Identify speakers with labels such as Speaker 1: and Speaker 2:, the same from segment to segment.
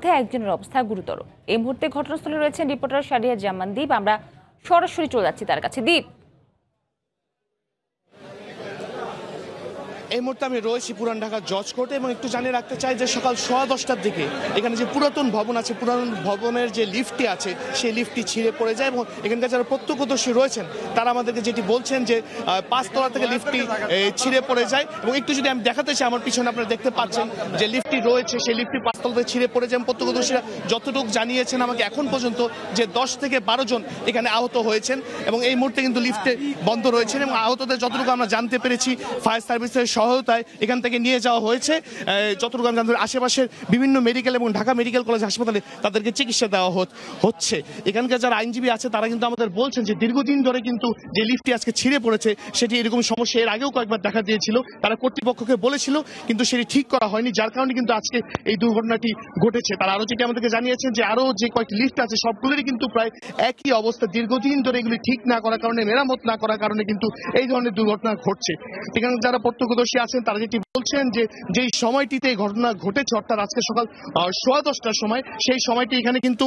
Speaker 1: মধ্যে একজনের অবস্থা গুরুতর। এই মুহূর্তে ঘটনাস্থলে রয়েছেন রিপোর্টার শারিয়া জামান দীপ। আমরা সরাসরি চলে যাচ্ছি তার কাছে। দীপ,
Speaker 2: এই মুহূর্তে আমি রয়েছি পুরান ঢাকা জজ কোর্টে এবং একটু জানিয়ে রাখতে চাই যে সকাল 10:15টার দিকে এখানে যে পুরাতন ভবন আছে, পুরাতন ভবনের যে লিফটটি আছে সেই লিফটটি ছিঁড়ে পড়ে যায় এবং এখানকার যারা প্রত্যক্ষদর্শী রয়েছেন তারা আমাদেরকে যেটি বলছেন যে 5 তলা থেকে লিফটটি ছিঁড়ে পড়ে যায়। এবং একটু যদি আমি দেখাতে চাই, আমার পিছনে আপনারা দেখতে পাচ্ছেন যে লিফটটি রয়েছে, সেই লিফটটি 5 তলা থেকে ছিঁড়ে পড়ে যায়। প্রত্যক্ষদর্শীরা যতটুকু জানিয়েছেন আমাকে এখন পর্যন্ত যে 10 থেকে 12 জন এখানে আহত হয়েছেন এবং এই মুহূর্তে কিন্তু লিফটে বন্ধ রয়েছেন এবং আহতদের যতটুকু আমরা জানতে পেরেছি ফায়ার সার্ভিসের সহায়তায় এখান থেকে নিয়ে যাওয়া হয়েছে। যতটুকু আমি জানতে আশেপাশের বিভিন্ন মেডিকেল এবং ঢাকা মেডিকেল কলেজ হাসপাতালে তাদেরকে চিকিৎসা দেওয়া হচ্ছে। এখানকার যারা আইনজীবী আছে তারা কিন্তু আমাদের বলছেন যে দীর্ঘদিন ধরে কিন্তু যে লিফটটি আজকে ছিঁড়ে পড়েছে সেটি এরকম সমস্যা এর আগেও কয়েকবার দেখা দিয়েছিল, তারা কর্তৃপক্ষকে বলেছিল কিন্তু সেটি ঠিক করা হয়নি, যার কারণে কিন্তু আজকে এই দুর্ঘটনাটি ঘটেছে। তারা আরো যেটি আমাদেরকে জানিয়েছেন যে আরো যে কয়েকটি লিফট আছে সবগুলোরই কিন্তু প্রায় একই অবস্থা, দীর্ঘদিন ধরে এগুলি ঠিক না করার কারণে, মেরামত না করার কারণে কিন্তু এই ধরনের দুর্ঘটনা ঘটছে। এখানে যারা প্রত্যক্ষদর্শী আছেন তারা যেটি বলছেন যে যেই সময়টিতে এই ঘটনা ঘটেছে অর্থাৎ আজকে সকাল 10:15টার সময়, সেই সময়টি এখানে কিন্তু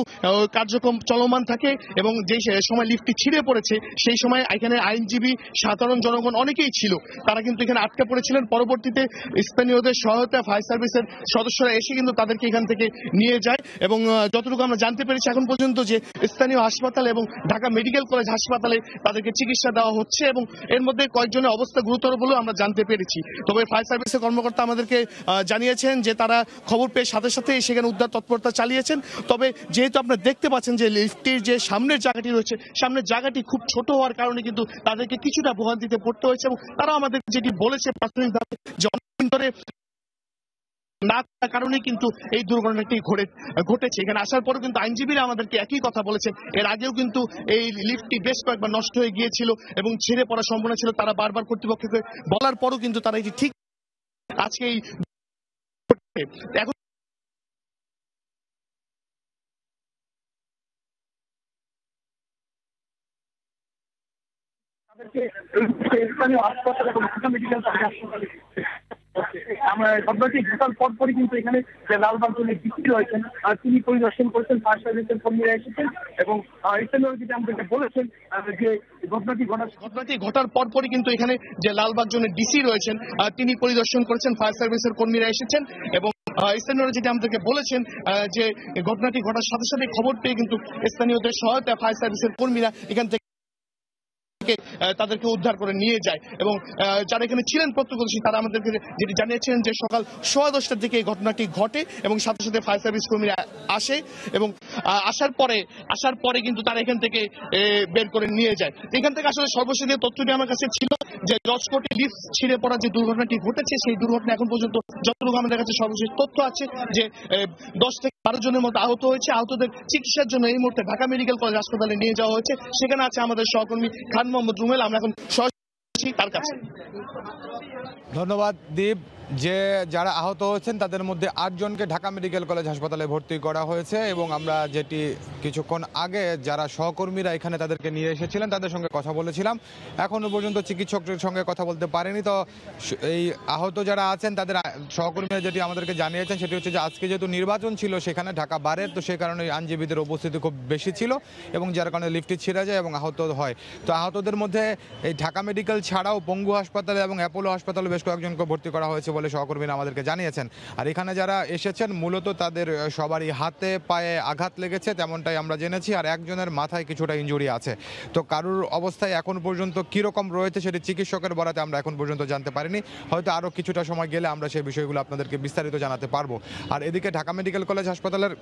Speaker 2: কার্যক্রম চলমান থাকে এবং যেই সময় লিফটটি ছিঁড়ে পড়েছে সেই সময় এখানে আইনজীবী, সাধারণ জনগণ অনেকেই ছিল, তারা কিন্তু এখানে আটকে পড়েছিলেন। পরবর্তীতে স্থানীয়দের সহায়তা ফায়ার সার্ভিসের সদস্যরা এসে কিন্তু তাদেরকে এখান থেকে নিয়ে যায় এবং যতটুকু আমরা জানতে পেরেছি এখন পর্যন্ত যে স্থানীয় হাসপাতালে এবং ঢাকা মেডিকেল কলেজ হাসপাতালে তাদেরকে চিকিৎসা দেওয়া হচ্ছে এবং এর মধ্যে কয়েকজনের অবস্থা গুরুতর বলেও আমরা জানতে পেরেছি। তবে ফায়ার সার্ভিসের কর্মকর্তা আমাদেরকে জানিয়েছেন যে তারা খবর পেয়ে সাথে সাথে সেখানে উদ্ধার তৎপরতা চালিয়েছেন। তবে যেহেতু আপনারা দেখতে পাচ্ছেন যে লিফটটির যে সামনের জায়গাটি রয়েছে, সামনের জায়গাটি খুব ছোট হওয়ার কারণে কিন্তু তাদেরকে কিছুটা ভোগান্তিতে পড়তে হয়েছে এবং তারা আমাদের যেটি বলেছে প্রাথমিকভাবে যে অনেকদিন ধরে না থাকার কারণে কিন্তু এই দুর্ঘটনাটি ঘটেছে। এখানে আসার পরও কিন্তু আইনজীবীরা আমাদেরকে একই কথা বলেছেন, এর আগেও কিন্তু এই লিফটটি বেশ কয়েকবার নষ্ট হয়ে গিয়েছিল এবং ছিঁড়ে পড়ার সম্ভাবনা ছিল। তারা বারবার কর্তৃপক্ষকে বলার পরও কিন্তু তারা এটি ঠিক আজকে এই এখন
Speaker 3: স্থানীয় হাসপাতাল এবং ঢাকা মেডিকেল কলেজ হাসপাতালে আমরা ঘটনাটি ঘটার পরপরই কিন্তু এখানে যে লালবাগ ডিসি রয়েছেন তিনি পরিদর্শন করেছেন, ফায়ার সার্ভিসের কর্মীরা এসেছেন এবং স্থানীয় যেটা আমাদেরকে বলেছেন যে ঘটনাটি
Speaker 2: ঘটার পরপরই কিন্তু এখানে যে লালবাগ জোনের ডিসি রয়েছেন তিনি পরিদর্শন করেছেন, ফায়ার সার্ভিসের কর্মীরা এসেছেন এবং স্থানীয়রা যেটা আমাদেরকে বলেছেন যে ঘটনাটি ঘটার সাথে সাথে খবর পেয়ে কিন্তু স্থানীয়দের সহায়তা ফায়ার সার্ভিসের কর্মীরা এখান থেকে তাদেরকে উদ্ধার করে নিয়ে যায় এবং যারা এখানে ছিলেন প্রত্যক্ষদর্শী তারা আমাদেরকে যেটি জানিয়েছেন যে সকাল 10:15টার দিকে এই ঘটনাটি ঘটে এবং সাথে সাথে ফায়ার সার্ভিস কর্মীরা আসে এবং আসার পরে কিন্তু তারা এখান থেকে বের করে নিয়ে যায়। এখান থেকে আসলে সর্বশেষ যে তথ্যটি আমার কাছে ছিল যে জজ কোর্টে লিফট ছিঁড়ে পড়া যে দুর্ঘটনাটি ঘটেছে সেই দুর্ঘটনা এখন পর্যন্ত যতটুকু আমাদের কাছে সর্বশেষ তথ্য আছে যে 10 থেকে 12 জনের মতো আহত হয়েছে। আহতদের চিকিৎসার জন্য এই মুহূর্তে ঢাকা মেডিকেল কলেজ হাসপাতালে নিয়ে যাওয়া হয়েছে। সেখানে আছে আমাদের সহকর্মী খান মোহাম্মদ রুমেল। আমরা এখন সরাসরি তার কাছে।
Speaker 4: ধন্যবাদ দীপ। যে যারা আহত হয়েছেন তাদের মধ্যে 8 জনকে ঢাকা মেডিকেল কলেজ হাসপাতালে ভর্তি করা হয়েছে এবং আমরা যেটি কিছুক্ষণ আগে যারা সহকর্মীরা এখানে তাদেরকে নিয়ে এসেছিলেন তাদের সঙ্গে কথা বলেছিলাম, এখনো পর্যন্ত চিকিৎসকদের সঙ্গে কথা বলতে পারেনি। তো এই আহত যারা আছেন তাদের সহকর্মীরা যেটি আমাদেরকে জানিয়েছেন সেটি হচ্ছে যে আজকে যেহেতু নির্বাচন ছিল সেখানে ঢাকা বারের, তো সেই কারণে আইনজীবীদের উপস্থিতি খুব বেশি ছিল এবং যার কারণে লিফটটি ছিঁড়ে যায় এবং আহত হয়। তো আহতদের মধ্যে এই ঢাকা মেডিকেল ছাড়াও পঙ্গু হাসপাতালে এবং অ্যাপোলো হাসপাতালে বেশ কয়েকজনকে ভর্তি করা হয়েছে বলে সহকর্মীরা আমাদেরকে জানিয়েছেন। আর এখানে যারা এসেছেন মূলত তাদের সবারই হাতে পায়ে আঘাত লেগেছে তেমনটাই আমরা জেনেছি, আর একজনের মাথায় কিছুটা ইনজুরি আছে। তো কারুর অবস্থায় এখন পর্যন্ত কীরকম রয়েছে সেটি চিকিৎসকের বরাতে আমরা এখন পর্যন্ত জানতে পারিনি, হয়তো আরও কিছুটা সময় গেলে আমরা সেই বিষয়গুলো আপনাদেরকে বিস্তারিত জানাতে পারবো। আর এদিকে ঢাকা মেডিকেল কলেজ হাসপাতালের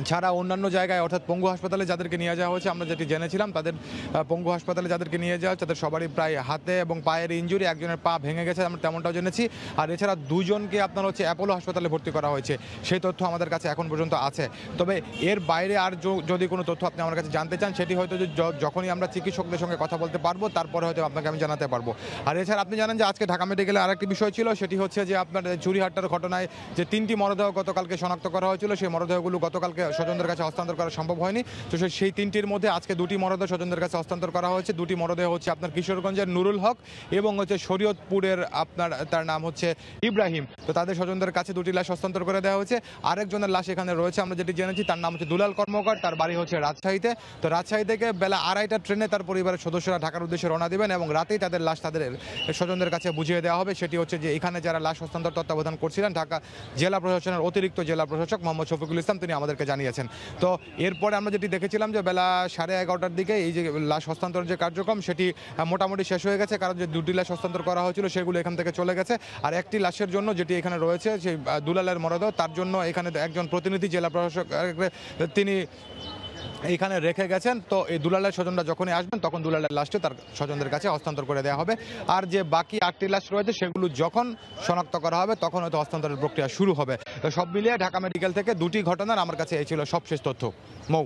Speaker 4: ছাড়া অন্যান্য জায়গায় অর্থাৎ পঙ্গু হাসপাতালে যাদেরকে নিয়ে যাওয়া হয়েছে আমরা যেটি জেনেছিলাম তাদের পঙ্গু হাসপাতালে যাদেরকে নিয়ে যাওয়া তাদের সবারই প্রায় হাতে এবং পায়ের ইনজুরি, একজনের পা ভেঙে গেছে আমরা তেমনটাও জেনেছি। আর এছাড়া 2 জনকে আপনার হচ্ছে অ্যাপোলো হাসপাতালে ভর্তি করা হয়েছে, সেই তথ্য আমাদের কাছে এখন পর্যন্ত আছে। তবে এর বাইরে আর যদি কোনো তথ্য আপনি আমার কাছে জানতে চান সেটি হয়তো যখনই আমরা চিকিৎসকদের সঙ্গে কথা বলতে পারবো তারপরে হয়তো আপনাকে আমি জানাতে পারবো। আর এছাড়া আপনি জানেন যে আজকে ঢাকা মেডিকেলে আরেকটি বিষয় ছিল, সেটি হচ্ছে যে আপনার চুরিহাট্টার ঘটনায় যে 3টি মরদেহ গতকালকে শনাক্ত করা হয়েছিল সেই মরদেহগুলো গতকালকে তাকে স্বজনদের কাছে হস্তান্তর করা সম্ভব হয়নি। তো সেই 3টির মধ্যে আজকে 2টি মরদেহ স্বজনদের কাছে হস্তান্তর করা হয়েছে। 2টি মরদেহ হচ্ছে আপনার কিশোরগঞ্জের নুরুল হক এবং হচ্ছে শরীয়তপুরের আপনার তার নাম হচ্ছে ইব্রাহিম। তো তাদের স্বজনদের কাছে 2টি লাশ হস্তান্তর করে দেওয়া হয়েছে। আরেকজনের লাশ এখানে রয়েছে, আমরা যেটি জেনেছি তার নাম হচ্ছে দুলাল কর্মকার, তার বাড়ি হচ্ছে রাজশাহীতে। তো রাজশাহী থেকে বেলা 2:30টার ট্রেনে তার পরিবারের সদস্যরা ঢাকার উদ্দেশ্যে রওনা দেবেন এবং রাতেই তাদের লাশ তাদের স্বজনদের কাছে বুঝিয়ে দেওয়া হবে। সেটি হচ্ছে যে এখানে যারা লাশ হস্তান্তর তত্ত্বাবধান করছিলেন ঢাকা জেলা প্রশাসনের অতিরিক্ত জেলা প্রশাসক মোহাম্মদ শফিকুল ইসলাম, তিনি আমাদেরকে জানিয়েছেন। তো এরপরে আমরা যেটি দেখেছিলাম যে বেলা 11:30টার দিকে এই যে লাশ হস্তান্তরের যে কার্যক্রম সেটি মোটামুটি শেষ হয়ে গেছে, কারণ যে 2টি লাশ হস্তান্তর করা হয়েছিল সেগুলো এখান থেকে চলে গেছে। আর একটি লাশের জন্য যেটি এখানে রয়েছে সেই দুলালের মরদেহ, তার জন্য এখানে একজন প্রতিনিধি জেলা প্রশাসক তিনি এইখানে রেখে গেছেন। তো এই দুলালের স্বজনরা যখনই আসবেন তখন দুলালের লাশটি তার স্বজনদের কাছে হস্তান্তর করে দেওয়া হবে। আর যে বাকি 8টি লাশ রয়েছে সেগুলো যখন শনাক্ত করা হবে তখন হয়তো হস্তান্তরের প্রক্রিয়া শুরু হবে। তো সব মিলিয়ে ঢাকা মেডিকেল থেকে 2টি ঘটনার আমার কাছে এই ছিল সবশেষ তথ্য। মৌ।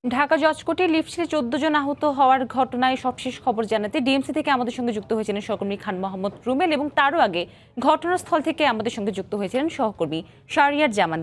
Speaker 1: ঢাকা জজকোর্টে লিফট ছিঁড়ে 14 জন আহত হওয়ার ঘটনায় সবশেষ খবর জানাতে ডিএমসি থেকে আমাদের সঙ্গে যুক্ত হয়েছিলেন সহকর্মী খান মোহাম্মদ রুমেল এবং তারও আগে ঘটনাস্থল থেকে আমাদের সঙ্গে যুক্ত হয়েছিলেন সহকর্মী শাহরিয়ার জামান।